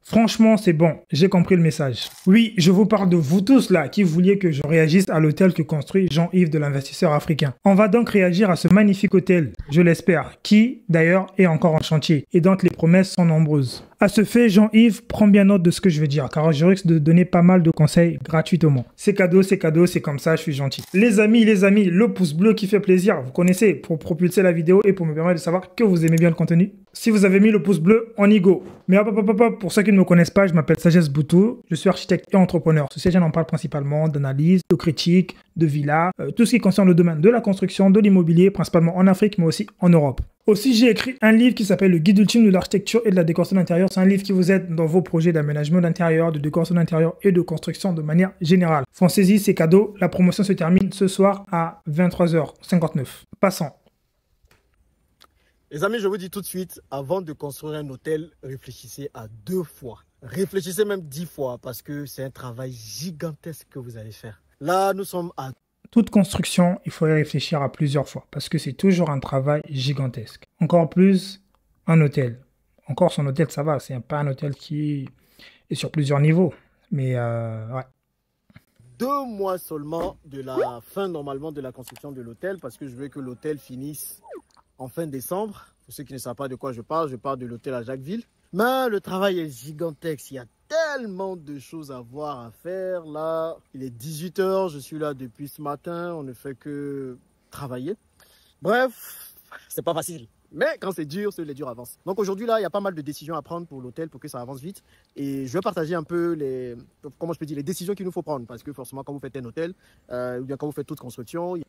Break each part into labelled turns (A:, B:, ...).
A: Franchement, c'est bon, j'ai compris le message. Oui, je vous parle de vous tous là qui vouliez que je réagisse à l'hôtel que construit Jean-Yves de l'investisseur africain. On va donc réagir à ce magnifique hôtel, je l'espère, qui d'ailleurs est encore en chantier et dont les promesses sont nombreuses. À ce fait, Jean-Yves, prends bien note de ce que je veux dire, car je risque de donner pas mal de conseils gratuitement. C'est cadeau, c'est comme ça, je suis gentil. Les amis, le pouce bleu qui fait plaisir, vous connaissez, pour propulser la vidéo et pour me permettre de savoir que vous aimez bien le contenu. Si vous avez mis le pouce bleu, on y go. Mais hop, pour ceux qui ne me connaissent pas, je m'appelle Sagesse Boutou, je suis architecte et entrepreneur. Ceci, j'en parle principalement d'analyse, de critique, de villas, tout ce qui concerne le domaine de la construction, de l'immobilier, principalement en Afrique, mais aussi en Europe. Aussi, j'ai écrit un livre qui s'appelle Le Guide ultime de l'architecture et de la décoration d'intérieur. C'est un livre qui vous aide dans vos projets d'aménagement d'intérieur, de décoration d'intérieur et de construction de manière générale. Foncez-y, c'est cadeau. La promotion se termine ce soir à 23h59. Passons.
B: Les amis, je vous dis tout de suite, avant de construire un hôtel, réfléchissez à 2 fois. Réfléchissez même 10 fois parce que c'est un travail gigantesque que vous allez faire. Là, nous sommes à...
A: Toute construction, il faut y réfléchir à plusieurs fois parce que c'est toujours un travail gigantesque. Encore plus un hôtel. Encore son hôtel, ça va, c'est pas un hôtel qui est sur plusieurs niveaux. Mais ouais.
B: 2 mois seulement de la fin normalement de la construction de l'hôtel parce que je veux que l'hôtel finisse en fin décembre. Pour ceux qui ne savent pas de quoi je parle de l'hôtel à Jacquesville. Mais le travail est gigantesque. Il y a tellement de choses à voir, à faire. Là, il est 18 h. Je suis là depuis ce matin. On ne fait que travailler. Bref, c'est pas facile. Mais quand c'est dur, les durs avancent. Donc aujourd'hui, là, il y a pas mal de décisions à prendre pour l'hôtel pour que ça avance vite. Et je vais partager un peu les décisions qu'il nous faut prendre. Parce que forcément, quand vous faites un hôtel, ou bien quand vous faites toute construction, il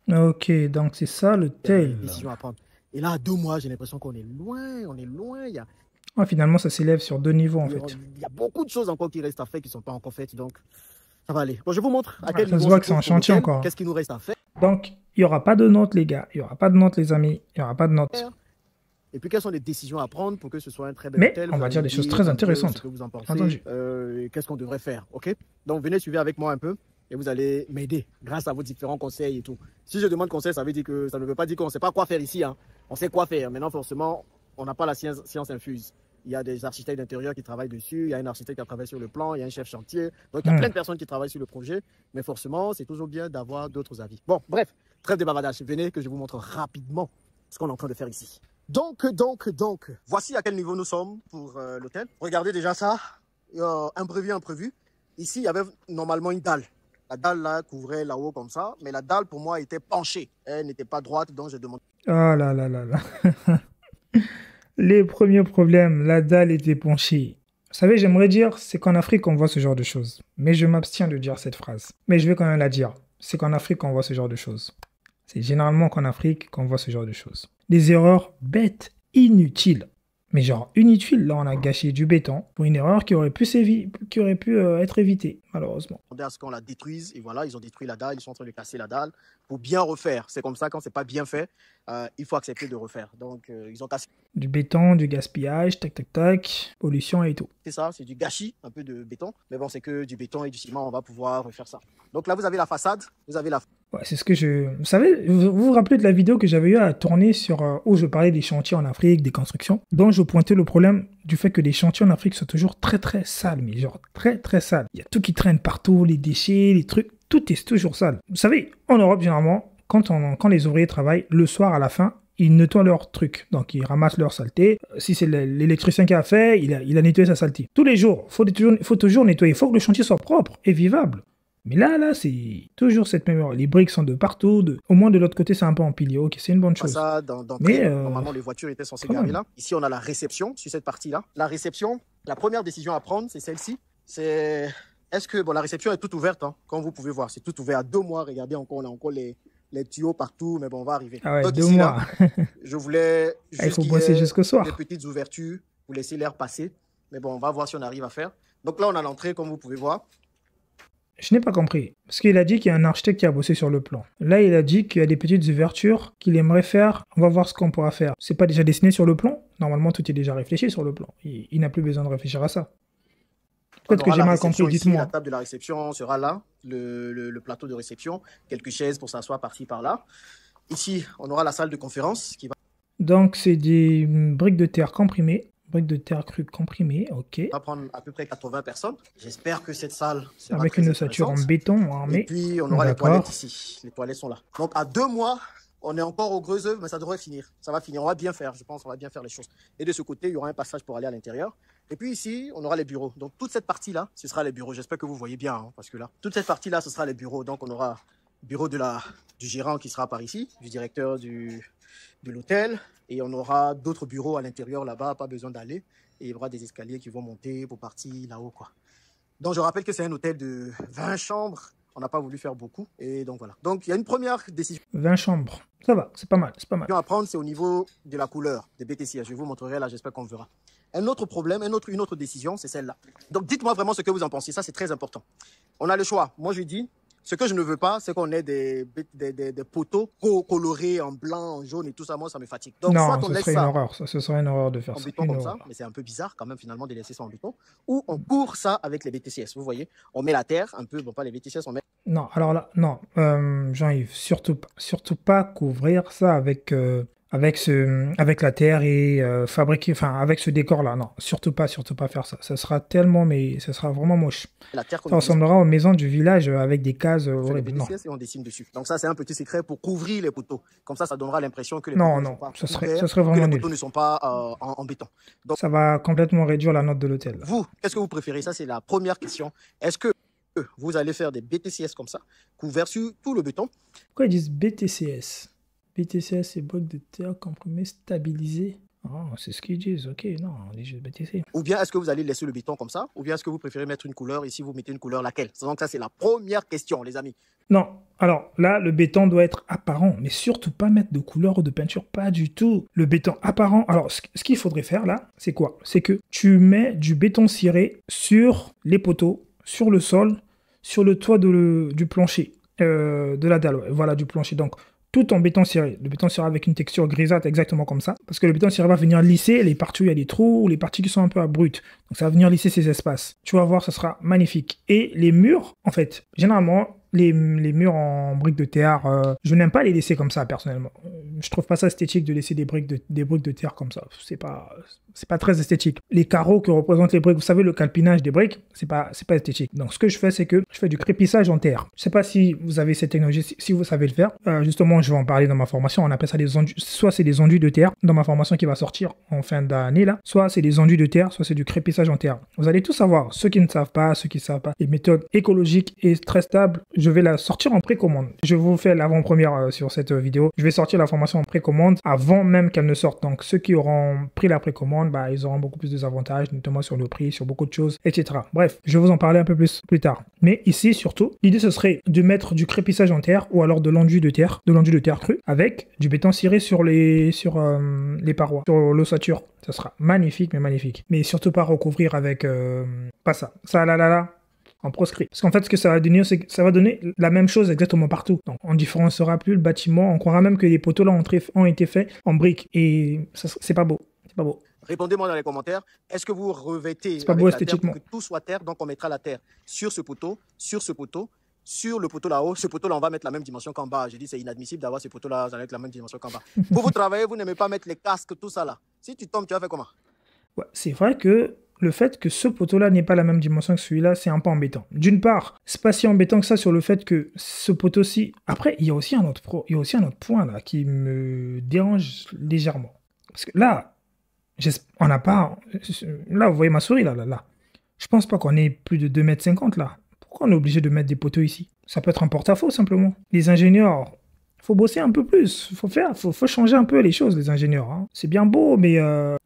B: y a
A: Ok, donc c'est ça l'hôtel.
B: des décisions à prendre. Et là, à 2 mois, j'ai l'impression qu'on est loin. On est loin.
A: Ah, finalement, ça s'élève sur 2 niveaux en fait.
B: Il y a beaucoup de choses encore qui restent à faire, qui ne sont pas encore faites. Donc, ça va aller. Bon, je vous montre à quel
A: Ça
B: niveau
A: se voit que c'est en chantier encore.
B: Qu'est-ce qu'il nous reste à faire.
A: Donc, il n'y aura pas de notes, les gars. Il n'y aura pas de notes, les amis. Il n'y aura pas de notes.
B: Et puis, quelles sont les décisions à prendre pour que ce soit un très bel
A: Mais
B: hôtel.
A: on va dire des choses très intéressantes.
B: Ce que vous en pensez. Qu'est-ce qu'on devrait faire, ok? Donc, venez suivre avec moi un peu et vous allez m'aider grâce à vos différents conseils et tout. Si je demande conseil, ça veut dire que ça ne veut pas dire qu'on ne sait pas quoi faire ici. Hein. On sait quoi faire. Maintenant, forcément, on n'a pas la science infuse. Il y a des architectes d'intérieur qui travaillent dessus, il y a un architecte qui travaille sur le plan, il y a un chef chantier. Donc, il y a plein de personnes qui travaillent sur le projet. Mais forcément, c'est toujours bien d'avoir d'autres avis. Bon, bref, trêve de bavardage. Venez que je vous montre rapidement ce qu'on est en train de faire ici. Donc, voici à quel niveau nous sommes pour l'hôtel. Regardez déjà ça, imprévu. Ici, il y avait normalement une dalle. La dalle là couvrait là-haut comme ça, mais la dalle pour moi était penchée. Elle n'était pas droite, donc j'ai demandé.
A: Oh là là là là. Les premiers problèmes, la dalle était penchée. Vous savez, j'aimerais dire, c'est qu'en Afrique, on voit ce genre de choses. Mais je m'abstiens de dire cette phrase. Mais je vais quand même la dire. C'est qu'en Afrique, on voit ce genre de choses. C'est généralement qu'en Afrique qu'on voit ce genre de choses. Des erreurs bêtes, inutiles. Mais genre inutile, là on a gâché du béton pour une erreur qui aurait pu être évitée, malheureusement.
B: À ce qu'on la détruise, et voilà, ils ont détruit la dalle, ils sont en train de casser la dalle pour bien refaire. C'est comme ça, quand c'est pas bien fait, il faut accepter de refaire. Donc ils ont cassé.
A: Du béton, du gaspillage, tac, pollution et tout.
B: C'est ça, c'est du gâchis, un peu de béton. Mais bon, c'est que du béton et du ciment, on va pouvoir refaire ça. Donc là, vous avez la façade, vous avez la...
A: Ouais, c'est ce que je... Vous savez, vous rappelez de la vidéo que j'avais eu à tourner sur où je parlais des chantiers en Afrique, des constructions, dont je pointais le problème du fait que les chantiers en Afrique sont toujours très sales, mais genre très sales. Il y a tout qui traîne partout, les déchets, les trucs, tout est toujours sale. Vous savez, en Europe, généralement, quand les ouvriers travaillent, le soir à la fin, ils nettoient leurs trucs. Donc, ils ramassent leur saleté. Si c'est l'électricien qui a fait, il a nettoyé sa saleté. Tous les jours, il faut toujours nettoyer. Il faut que le chantier soit propre et vivable. Mais là, c'est toujours cette même erreur. Les briques sont de partout. Au moins, de l'autre côté, c'est un peu empilé. Ok, c'est une bonne chose.
B: Ça, mais normalement, les voitures étaient censées garer là. Ici, on a la réception sur cette partie-là. La réception, la première décision à prendre, c'est celle-ci. C'est... Est-ce que... Bon, la réception est toute ouverte, hein, comme vous pouvez voir. C'est tout ouvert à 2 mois. Regardez, on a encore les tuyaux partout. Mais bon, on va arriver.
A: Ah ouais,
B: donc,
A: 2
B: ici,
A: mois.
B: Là, je voulais
A: il faut bosser jusqu'au soir.
B: Des petites ouvertures pour laisser l'air passer. Mais bon, on va voir si on arrive à faire. Donc là, on a l'entrée, comme vous pouvez voir.
A: Je n'ai pas compris. Parce qu'il a dit qu'il y a un architecte qui a bossé sur le plan. Là, il a dit qu'il y a des petites ouvertures qu'il aimerait faire. On va voir ce qu'on pourra faire. C'est pas déjà dessiné sur le plan? Normalement, tout est déjà réfléchi sur le plan. Il n'a plus besoin de réfléchir à ça. Peut-être que j'ai mal compris, dites-moi.
B: La table de la réception sera là. Le plateau de réception. Quelques chaises pour s'asseoir par-ci, par-là. Ici, on aura la salle de conférence qui va...
A: Donc, c'est des briques de terre comprimées. Briques de terre crue comprimées, ok.
B: On va prendre à peu près 80 personnes. J'espère que cette salle sera
A: Avec
B: très
A: une ossature en
B: intéressante.
A: béton armé.
B: Et puis, on aura les toilettes ici. Les toilettes sont là. Donc, à 2 mois, on est encore au gros œuvre, mais ça devrait finir. Ça va finir. On va bien faire, je pense. On va bien faire les choses. Et de ce côté, il y aura un passage pour aller à l'intérieur. Et puis ici, on aura les bureaux. Donc, toute cette partie-là, ce sera les bureaux. J'espère que vous voyez bien, hein, parce que là, toute cette partie-là, ce sera les bureaux. Donc, on aura le bureau du gérant qui sera par ici, du directeur de l'hôtel. Et on aura d'autres bureaux à l'intérieur là-bas, pas besoin d'aller. Et il y aura des escaliers qui vont monter pour partir là-haut, quoi. Donc, je rappelle que c'est un hôtel de 20 chambres. On n'a pas voulu faire beaucoup. Et donc, voilà. Donc, il y a une première décision
A: 20 chambres. Ça va, c'est pas mal, c'est pas mal.
B: à prendre, c'est au niveau de la couleur des BTC. Je vous montrerai là, j'espère qu'on verra. Un autre problème, une autre décision, c'est celle-là. Donc, dites-moi vraiment ce que vous en pensez. Ça, c'est très important. On a le choix. Moi, je dis, ce que je ne veux pas, c'est qu'on ait des poteaux colorés en blanc, en jaune et tout ça. Moi, ça me fatigue. Donc,
A: Non,
B: soit on
A: ce
B: laisse
A: serait une
B: ça
A: horreur. Ce serait une horreur de faire
B: en
A: ça.
B: béton comme ça, mais c'est un peu bizarre quand même finalement de laisser ça en béton. Ou on court ça avec les BTCS. Vous voyez, on met la terre un peu, bon pas les BTCS, on met...
A: Non, alors là, non, Jean-Yves, surtout pas couvrir ça avec la terre et fabriquer, enfin avec ce décor-là. Non, surtout pas faire ça. Ça sera tellement, mais ça sera vraiment moche.
B: La terre
A: Ça ressemblera aux maisons du village avec des cases horribles. Non.
B: Et on dessine dessus. Donc ça, c'est un petit secret pour couvrir les poteaux. Comme ça donnera l'impression que les
A: Non,
B: poteaux
A: non,
B: ne sont pas
A: ça
B: couverts,
A: serait
B: que
A: vraiment
B: les
A: nul.
B: poteaux ne sont pas en béton. Donc,
A: Ça va complètement réduire la note de l'hôtel.
B: vous, qu'est-ce que vous préférez? Ça, c'est la première question. Est-ce que vous allez faire des BTCS comme ça, couverts sur tout le béton?
A: Pourquoi ils disent BTCS? BTCS, c'est bloc de terre comprimé stabilisé. Ah, c'est ce qu'ils disent, ok, non, on dit juste BTC.
B: Ou bien est-ce que vous allez laisser le béton comme ça? Ou bien est-ce que vous préférez mettre une couleur? Et si vous mettez une couleur, laquelle? Donc ça, c'est la première question, les amis.
A: Non, alors là, le béton doit être apparent, mais surtout pas mettre de couleur ou de peinture, pas du tout. Le béton apparent, alors ce qu'il faudrait faire là, c'est quoi? C'est que tu mets du béton ciré sur les poteaux, sur le sol, sur le toit du plancher, de la dalle, ouais, voilà, du plancher. Donc, tout en béton ciré. Le béton ciré avec une texture grisâtre exactement comme ça. Parce que le béton ciré va venir lisser les parties où il y a des trous ou les parties qui sont un peu abruptes. Donc ça va venir lisser ces espaces. Tu vas voir, ça sera magnifique. Et les murs, en fait, généralement, les murs en briques de terre, je n'aime pas les laisser comme ça, personnellement. Je trouve pas ça esthétique de laisser des briques de terre comme ça. C'est pas très esthétique. Les carreaux que représentent les briques, vous savez, le calpinage des briques, c'est pas esthétique. Donc, ce que je fais, c'est que je fais du crépissage en terre. Je sais pas si vous avez cette technologie, si vous savez le faire. Justement, je vais en parler dans ma formation. On appelle ça des enduits. Soit c'est des enduits de terre dans ma formation qui va sortir en fin d'année, là. Soit c'est des enduits de terre, soit c'est du crépissage en terre. Vous allez tout savoir. Ceux qui ne savent pas, les méthodes écologiques et très stables, je vais la sortir en précommande. Je vous fais l'avant-première sur cette vidéo. Je vais sortir la formation en précommande avant même qu'elle ne sorte. Donc, ceux qui auront pris la précommande, bah, ils auront beaucoup plus d'avantages, notamment sur le prix, sur beaucoup de choses, etc. Bref, je vais vous en parler un peu plus tard. Mais ici, surtout, l'idée, ce serait de mettre du crépissage en terre ou alors de l'enduit de terre cru avec du béton ciré sur les parois, sur l'ossature. Ça sera magnifique, mais magnifique. Mais surtout pas recouvrir avec... pas ça. Ça, là. En proscrit. Parce qu'en fait, ce que ça va donner, c'est que ça va donner la même chose exactement partout. Donc, on différenciera plus le bâtiment. On croira même que les poteaux là ont été faits en briques. Et c'est pas beau. C'est pas beau.
B: Répondez-moi dans les commentaires. Est-ce que vous revêtez
A: c'est pas beau esthétiquement
B: pour que tout soit terre? Donc, on mettra la terre sur ce poteau, sur le poteau là-haut. Ce poteau-là, on va mettre la même dimension qu'en bas. J'ai dit, c'est inadmissible d'avoir ce poteau-là avec la même dimension qu'en bas. Pour vous travailler, vous n'aimez pas mettre les casques, tout ça là. Si tu tombes, tu vas faire comment?
A: Ouais, c'est vrai que le fait que ce poteau-là n'ait pas la même dimension que celui-là, c'est un peu embêtant. D'une part, c'est pas si embêtant que ça sur le fait que ce poteau-ci... Après, il y a aussi un autre point là qui me dérange légèrement. Parce que là, on n'a pas... Là, vous voyez ma souris, là. Je pense pas qu'on ait plus de 2,50 m là. Pourquoi on est obligé de mettre des poteaux ici? Ça peut être un porte-à-faux, simplement. Les ingénieurs... Faut bosser un peu plus, faut changer un peu les choses, les ingénieurs. Hein. C'est bien beau, mais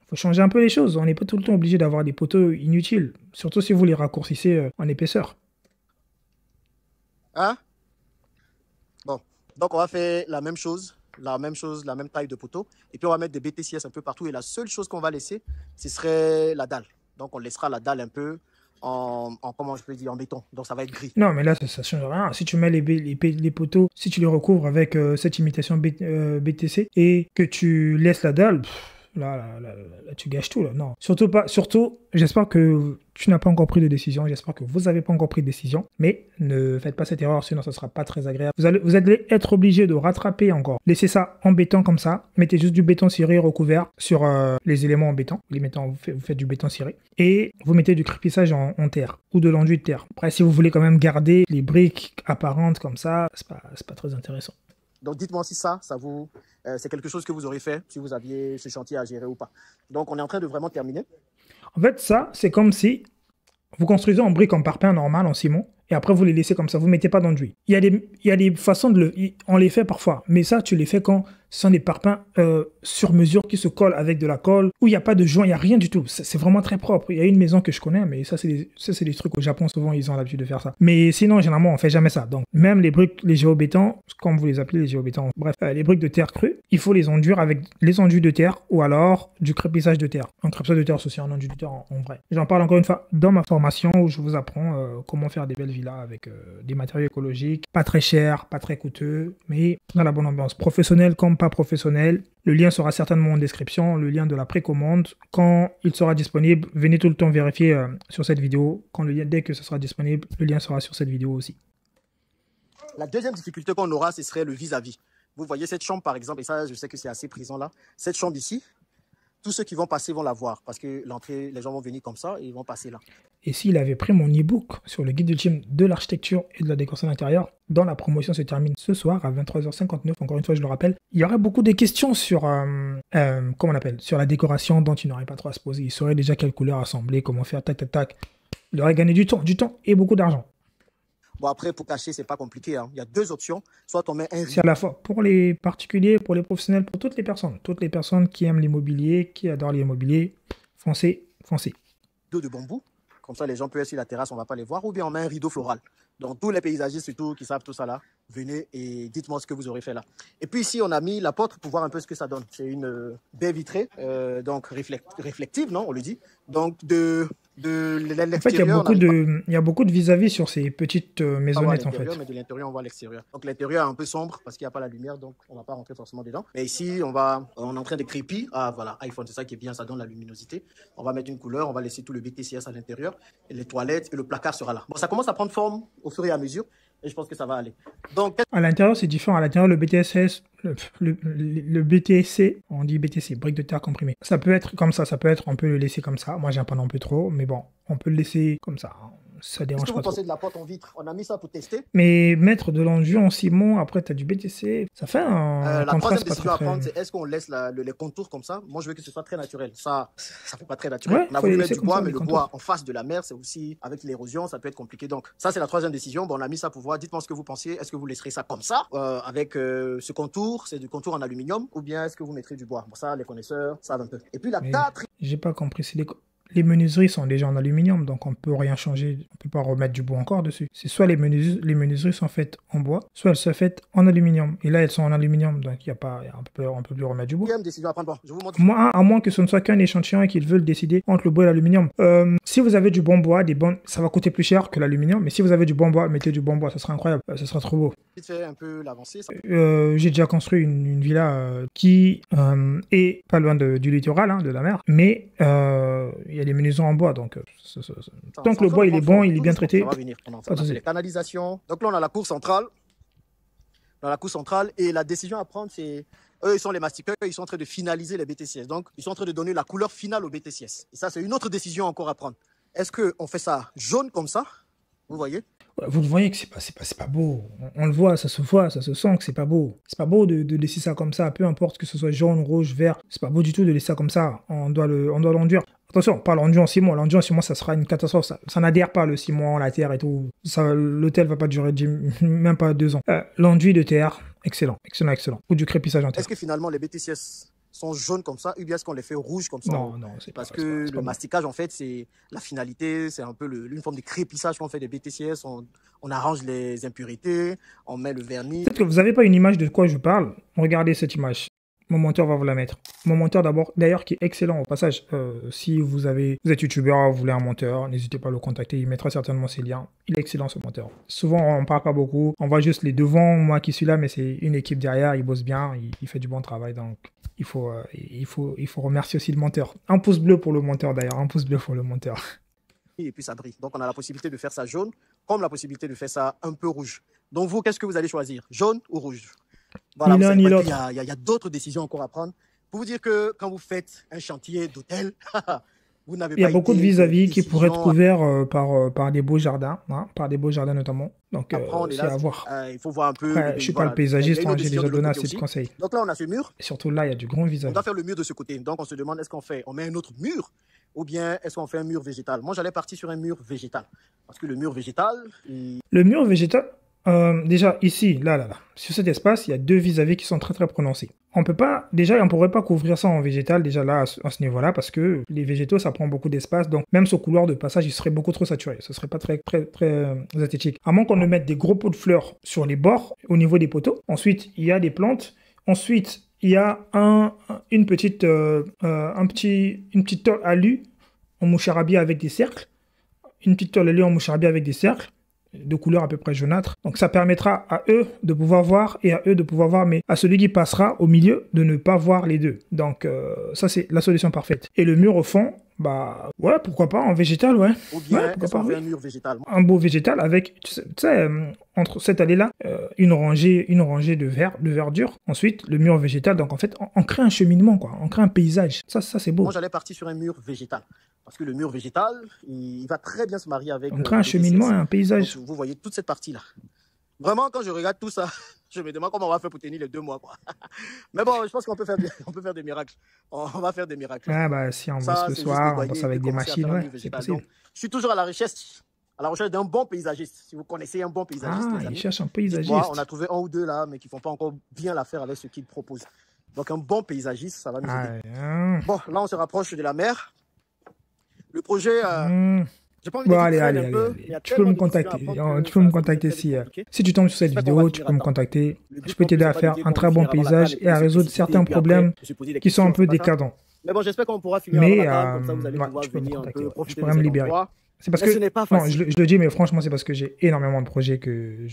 A: faut changer un peu les choses. On n'est pas tout le temps obligé d'avoir des poteaux inutiles, surtout si vous les raccourcissez en épaisseur.
B: Hein? Bon, donc on va faire la même chose, la même taille de poteau, et puis on va mettre des BTCS un peu partout, et la seule chose qu'on va laisser, ce serait la dalle. Donc on laissera la dalle un peu comment je peux dire, en béton. Donc ça va être gris.
A: Non, mais là, ça change rien. Si tu mets les poteaux, si tu les recouvres avec cette imitation BTC et que tu laisses la dalle, là, tu gâches tout, là. Non. Surtout pas, surtout, j'espère que tu n'as pas encore pris de décision. J'espère que vous n'avez pas encore pris de décision. Mais ne faites pas cette erreur, sinon ça ne sera pas très agréable. Vous allez être obligé de rattraper encore. Laissez ça en béton comme ça. Mettez juste du béton ciré recouvert sur les éléments en béton. Vous faites du béton ciré. Et vous mettez du crépissage en terre ou de l'enduit de terre. Après, si vous voulez quand même garder les briques apparentes comme ça, c'est pas très intéressant.
B: Donc dites-moi si c'est quelque chose que vous aurez fait si vous aviez ce chantier à gérer ou pas. Donc on est en train de vraiment terminer.
A: En fait, ça, c'est comme si vous construisez en briques en parpaing normal, en ciment, et après vous les laissez comme ça, vous ne mettez pas d'enduit. Il y a des façons on les fait parfois, mais ça, tu les fais quand ce sont des parpaings sur mesure qui se collent avec de la colle, où il n'y a pas de joint, il n'y a rien du tout. C'est vraiment très propre. Il y a une maison que je connais, mais ça, c'est des trucs au Japon, souvent, ils ont l'habitude de faire ça. Mais sinon, généralement, on ne fait jamais ça. Donc, même les briques, les géobétons, comme vous les appelez, les géobétons, bref, les briques de terre crue, il faut les enduire avec les enduits de terre ou alors du crépissage de terre. Un crépissage de terre, c'est aussi un enduit de terre en vrai. J'en parle encore une fois dans ma formation où je vous apprends comment faire des belles villas avec des matériaux écologiques, pas très chers, pas très coûteux, mais dans la bonne ambiance. Professionnel comme pas professionnel. Le lien sera certainement en description, le lien de la précommande. Quand il sera disponible, venez tout le temps vérifier sur cette vidéo. Dès que ce sera disponible, le lien sera sur cette vidéo aussi.
B: La deuxième difficulté qu'on aura, ce serait le vis-à-vis. Vous voyez cette chambre par exemple, et ça je sais que c'est assez présent là. Cette chambre ici, tous ceux qui vont passer vont la voir parce que l'entrée, les gens vont venir comme ça et ils vont passer là.
A: Et s'il avait pris mon e-book sur le guide ultime de l'architecture et de la décoration d'intérieur, dont la promotion se termine ce soir à 23h59, encore une fois je le rappelle, il y aurait beaucoup de questions sur, comment on appelle, sur la décoration dont il n'aurait pas trop à se poser. Il saurait déjà quelle couleur assembler, comment faire, tac, tac, tac. Il aurait gagné du temps et beaucoup d'argent.
B: Bon après, pour cacher, c'est pas compliqué, hein. Il y a deux options. Soit on met un rideau.
A: C'est à la fois pour les particuliers, pour les professionnels, pour toutes les personnes qui aiment l'immobilier, qui adorent l'immobilier, foncez.
B: De bambou. Comme ça, les gens peuvent être sur la terrasse, on ne va pas les voir. Ou bien on met un rideau floral. Donc, tous les paysagistes surtout qui savent tout ça là, venez et dites-moi ce que vous aurez fait là. Et puis ici, on a mis la porte pour voir un peu ce que ça donne. C'est une baie vitrée, donc réflective, non, on le dit. Donc, l'extérieur.
A: En fait, il y a beaucoup de vis-à-vis sur ces petites maisonnettes, en fait.
B: Mais de l'intérieur, on voit l'extérieur. Donc, l'intérieur est un peu sombre parce qu'il n'y a pas la lumière, donc on ne va pas rentrer forcément dedans. Mais ici, on est en train de crépi. Ah, voilà, iPhone, c'est ça qui est bien, ça donne la luminosité. On va mettre une couleur, on va laisser tout le BTCS à l'intérieur, et les toilettes et le placard sera là. Bon, ça commence à prendre forme au fur et à mesure, et je pense que ça va aller. Donc,
A: à l'intérieur, c'est différent. À l'intérieur, le BTCS, le BTC, on dit BTC, brique de terre comprimée. Ça peut être comme ça, on peut le laisser comme ça. Moi, j'aime pas non plus trop, mais bon, on peut le laisser comme ça. Ça dérange pas trop.
B: Qu'est-ce que vous pensez de la porte en vitre? On a mis ça pour tester.
A: Mais mettre de l'enduit en ciment, après tu as du BTC, ça fait un
B: la
A: contraste
B: troisième décision à prendre, c'est est-ce qu'on laisse les contours comme ça? Moi, je veux que ce soit très naturel. Ça fait pas très naturel.
A: Ouais,
B: on a voulu mettre du bois, mais le bois en face de la mer, c'est aussi, avec l'érosion, ça peut être compliqué. Donc, ça, c'est la troisième décision. Bon, on a mis ça pour voir. Dites-moi ce que vous pensez. Est-ce que vous laisserez ça comme ça, avec ce contour? C'est du contour en aluminium, ou bien est-ce que vous mettrez du bois? Bon, ça, les connaisseurs savent un peu. Et puis, la quatrième.
A: J'ai pas compris. Les menuiseries sont déjà en aluminium, donc on peut rien changer, on peut pas remettre du bois encore dessus. C'est soit les menuiseries sont faites en bois, soit elles sont faites en aluminium. Et là, elles sont en aluminium, donc on peut plus remettre du bois.
B: Décision à prendre. Bon, je vous montre.
A: Moi, à moins que ce ne soit qu'un échantillon et qu'ils veulent décider entre le bois et l'aluminium. Si vous avez du bon bois, ça va coûter plus cher que l'aluminium, mais si vous avez du bon bois, mettez du bon bois, ça sera incroyable, ça sera trop beau.
B: Vite fait un peu l'avancée.
A: J'ai déjà construit une villa qui est pas loin du littoral, hein, de la mer, mais il y a des menuiseries en bois, donc tant que le bois il est bon, il est bien traité.
B: Ça va venir. Les canalisations. Donc là, on a la cour centrale. Dans la cour centrale, et la décision à prendre, c'est eux, ils sont les mastiqueurs, ils sont en train de finaliser les BTCS. Donc, ils sont en train de donner la couleur finale au BTCS. Et ça, c'est une autre décision encore à prendre. Est-ce qu'on fait ça jaune comme ça? Vous voyez?
A: Vous le voyez que c'est pas beau. On le voit, ça se sent que c'est pas beau. C'est pas beau de laisser ça comme ça, peu importe que ce soit jaune, rouge, vert. C'est pas beau du tout de laisser ça comme ça. On doit l'enduire. Attention, pas l'enduit en ciment. L'enduit en ciment, ça sera une catastrophe. Ça n'adhère pas, le ciment, la terre et tout. L'hôtel va pas durer même pas 2 ans. L'enduit de terre, excellent. Ou du crépissage en terre.
B: Est-ce que finalement les BTCS sont jaunes comme ça, ou bien est-ce qu'on les fait rouges comme ça?
A: Non, c'est
B: parce que le masticage, en fait, c'est la finalité, c'est un peu une forme de crépissage qu'on fait des BTCS. On arrange les impuretés, on met le vernis.
A: Peut-être que vous n'avez pas une image de quoi je parle. Regardez cette image. Mon monteur va vous la mettre. Mon monteur d'abord, d'ailleurs, qui est excellent au passage. Si vous êtes youtubeur, vous voulez un monteur, n'hésitez pas à le contacter. Il mettra certainement ses liens. Il est excellent ce monteur. Souvent, on ne parle pas beaucoup. On voit juste les devants, moi qui suis là, mais c'est une équipe derrière. Il bosse bien, il fait du bon travail. Donc, il faut remercier aussi le monteur. Un pouce bleu pour le monteur d'ailleurs. Un pouce bleu pour le monteur.
B: Et puis ça brille. Donc on a la possibilité de faire ça jaune, comme la possibilité de faire ça un peu rouge. Donc vous, qu'est-ce que vous allez choisir? Jaune ou rouge? Voilà,
A: Ni l'un ni l'autre.
B: Il y a d'autres décisions encore à prendre. Pour vous dire que quand vous faites un chantier d'hôtel, vous n'avez pas.
A: Il y a beaucoup de vis-à-vis qui pourraient être couverts par des beaux jardins, hein, par des beaux jardins notamment. Donc c'est à voir.
B: Il faut voir un peu.
A: Après, je ne suis pas le paysagiste, hein, j'ai déjà donné assez de conseils.
B: Donc là, on a ce mur.
A: Et surtout là, il y a du grand vis-à-vis.
B: On doit faire le mur de ce côté. Donc on se demande, est-ce qu'on met un autre mur ou bien est-ce qu'on fait un mur végétal? Moi, j'allais partir sur un mur végétal. Parce que le mur végétal...
A: Le mur végétal, déjà ici, là, sur cet espace, il y a deux vis-à-vis qui sont très très prononcés. On ne pourrait pas couvrir ça en végétal déjà là, à ce niveau-là, parce que les végétaux, ça prend beaucoup d'espace. Donc même ce couloir de passage, il serait beaucoup trop saturé. Ce serait pas très, très, très esthétique. À moins qu'on ne mette des gros pots de fleurs sur les bords, au niveau des poteaux. Ensuite, il y a des plantes. Ensuite, il y a une petite tôle alu en moucharabie avec des cercles. Une petite tôle alu en moucharabie avec des cercles de couleur à peu près jaunâtre. Donc ça permettra à eux de pouvoir voir et à eux de pouvoir voir, mais à celui qui passera au milieu de ne pas voir les deux. Donc ça c'est la solution parfaite. Et le mur au fond, bah ouais, pourquoi pas en végétal, ouais.
B: Ou bien
A: ouais, pourquoi pas,
B: un mur végétal.
A: Un beau végétal avec, tu sais, entre cette allée-là, une rangée de verdure. Ensuite, le mur végétal. Donc en fait, on crée un cheminement, quoi. On crée un paysage. Ça c'est beau.
B: Moi, j'allais partir sur un mur végétal. Parce que le mur végétal, il va très bien se marier avec...
A: On crée un cheminement et un paysage.
B: Donc, vous voyez toute cette partie-là. Vraiment, quand je regarde tout ça, je me demande comment on va faire pour tenir les 2 mois, quoi. Mais bon, je pense qu'on peut faire des miracles. On va faire des miracles.
A: Ah bah si on bosse le soir, on bosse avec des machines, ouais, c'est possible.
B: Donc, je suis toujours à la recherche d'un bon paysagiste. Si vous connaissez un bon paysagiste,
A: il cherche un paysagiste.
B: On a trouvé un ou deux là, mais qui ne font pas encore bien l'affaire avec ce qu'ils proposent. Donc un bon paysagiste, ça va nous aider. Bon, là on se rapproche de la mer. Le projet... J'ai pas envie
A: allez. Tu peux me contacter si tu tombes sur cette vidéo, tu peux me contacter. Je peux t'aider à faire un très bon paysage et à résoudre certains problèmes qui sont un peu décadents.
B: Mais bon, j'espère qu'on pourra finir avant la table, comme ça vous allez pouvoir venir un peu profiter
A: je pourrais me libérer. C'est parce que, non, je le dis, mais franchement, c'est parce que j'ai énormément de projets il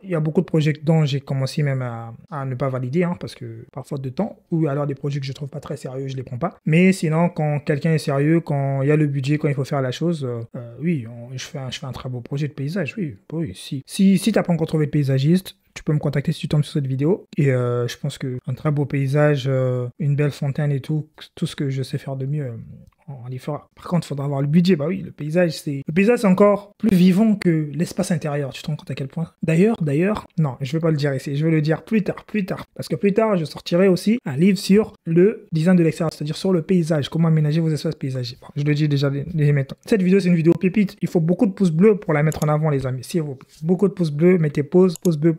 A: y a beaucoup de projets dont j'ai commencé même à ne pas valider, hein, parce que par faute de temps, ou alors des projets que je trouve pas très sérieux, je les prends pas. Mais sinon, quand quelqu'un est sérieux, quand il y a le budget, quand il faut faire la chose, oui, je fais un très beau projet de paysage, oui. Si t'as pas encore trouvé de paysagiste, tu peux me contacter si tu tombes sur cette vidéo. Et je pense qu'un très beau paysage, une belle fontaine et tout ce que je sais faire de mieux, on les fera. Par contre, il faudra avoir le budget. Bah oui, le paysage, c'est encore plus vivant que l'espace intérieur. Tu te rends compte à quel point? D'ailleurs, non, je vais pas le dire ici. Je vais le dire plus tard. Parce que plus tard, je sortirai aussi un livre sur le design de l'extérieur, c'est-à-dire sur le paysage, comment aménager vos espaces paysagers. Bon, je le dis déjà maintenant. Cette vidéo, c'est une vidéo pépite. Il faut beaucoup de pouces bleus pour la mettre en avant, les amis. S'il vous plaît. Beaucoup de pouces bleus. Mettez pouce bleu.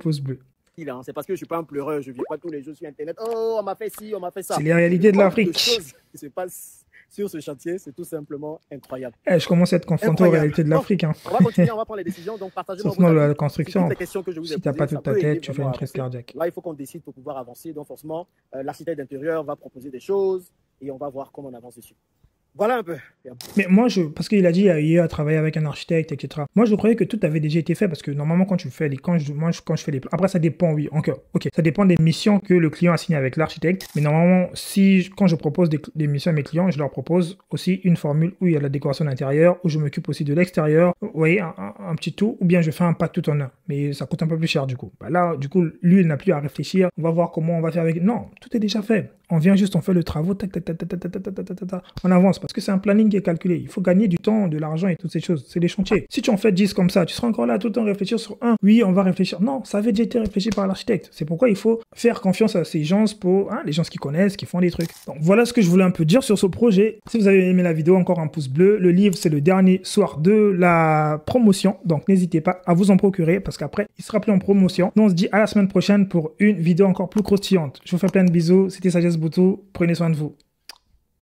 B: C'est parce que je suis pas un pleureur. Je vis pas tous les jours sur Internet. Oh, on m'a fait ci, on m'a fait ça.
A: C'est les réalités de l'Afrique.
B: Qui se passe sur ce chantier, c'est tout simplement incroyable.
A: Je commence à être confronté aux réalités de l'Afrique. Hein.
B: On va continuer, on va prendre les décisions. Donc, partagez-moi
A: vos la construction.
B: les questions que je vous ai
A: si tu n'as pas toute ta tête, tu fais une crise cardiaque.
B: Là, il faut qu'on décide pour pouvoir avancer. Donc, forcément, l'architecte d'intérieur va proposer des choses et on va voir comment on avance dessus. Voilà un peu.
A: Mais moi, parce qu'il a dit hier à travailler avec un architecte, etc. Moi, je croyais que tout avait déjà été fait parce que normalement, quand je fais les plans, après, ça dépend, oui, encore. Ok, ça dépend des missions que le client a signées avec l'architecte. Mais normalement, quand je propose des missions à mes clients, je leur propose aussi une formule où il y a la décoration d'intérieur, où je m'occupe aussi de l'extérieur. Vous voyez, un petit tout, ou bien je fais un pack tout en un. Mais ça coûte un peu plus cher du coup. Bah là, du coup, lui, il n'a plus à réfléchir. On va voir comment on va faire avec. Non, tout est déjà fait. On vient juste, on fait le travail, on avance parce que c'est un planning qui est calculé. Il faut gagner du temps, de l'argent et toutes ces choses. C'est des chantiers. Si tu en fais 10 comme ça, tu seras encore là tout le temps réfléchir sur un. Oui, on va réfléchir. Non, ça avait déjà été réfléchi par l'architecte. C'est pourquoi il faut faire confiance à ces gens les gens qui connaissent, qui font des trucs. Donc voilà ce que je voulais un peu dire sur ce projet. Si vous avez aimé la vidéo, encore un pouce bleu. Le livre, c'est le dernier soir de la promotion. Donc n'hésitez pas à vous en procurer parce qu'après, il sera plus en promotion. Nous, on se dit à la semaine prochaine pour une vidéo encore plus croustillante. Je vous fais plein de bisous. C'était Sagesse Boutou. Prenez soin de vous.